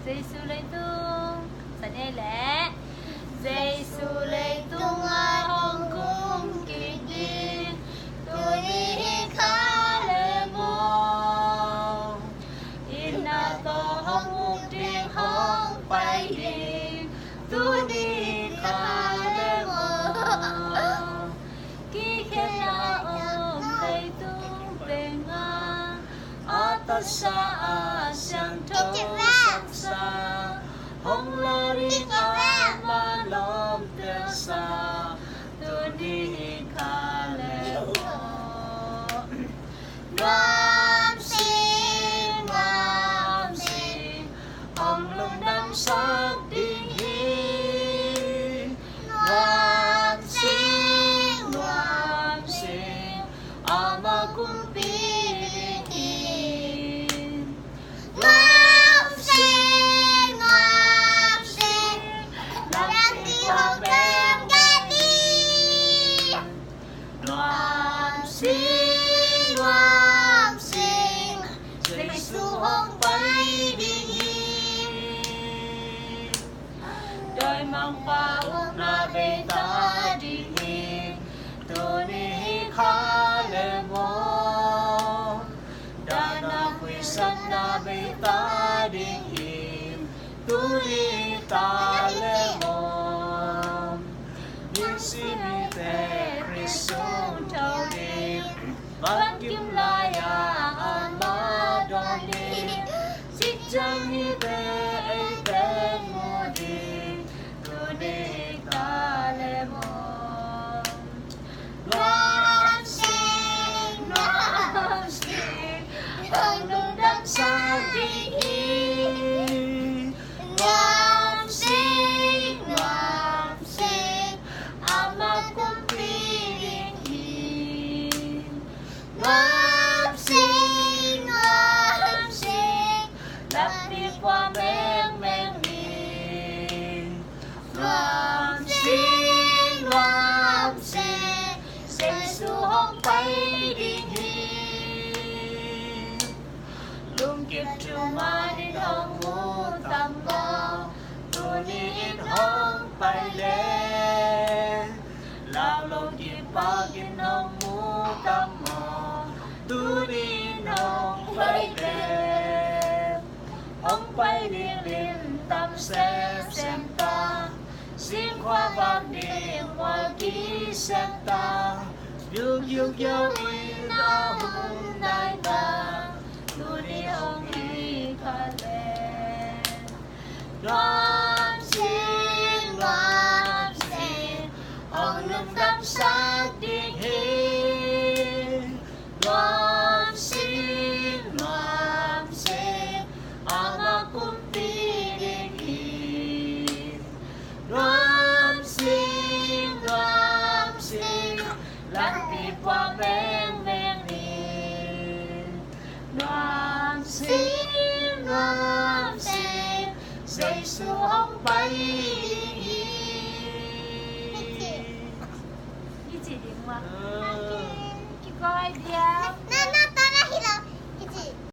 Giêsu lấy tung sa nhẹ lẽ Giêsu lấy tung ai hong cung kỳ đi tôi đi khá lệ mong in na to hong mục điên hong bay đi tôi đi khá lệ mong khi khen na ôm lấy tung về ngang ở ta xa sang thâu sang xa hong la đi ta ma lom te sa tôi đi khá lệ mong Nam sinh hong lung đam sắc đi Nam sinh ama kumpi đời mang qua ước na về ta đi tôi đi khá lệ mong đã na quy sanh na về ta đi tôi đi ta lệ mong những xin về Christ thâu đi vẫn kiếm lại an ma đón đi xích chẳng đi về ấy bên mùa đi tôi đi ta lệ mong Nam sinh hong lung đam sắc đi Nam sinh ama kumpi Nam sinh đắp đi qua men men đi Nam sinh Giêsu hong bay đi lung kiếp trừ ma đến hong mu tam ma tôi đi in hong bay lên lao lung kiếp ba in hong mu tam ma tôi đi in hong bay lên hong bay đi lên tam xem ta xin khoa vang điện hoa ký xem ta dương dương dấu in na hùng nai ta tôi đi hong đi khá lên Nam sinh hong lung đam sắc đi Nam sinh ama kumpi đi Nam sinh lăn đi qua men men đi Nam sinh Giêsu hong bay đi chị điện mà chị coi đi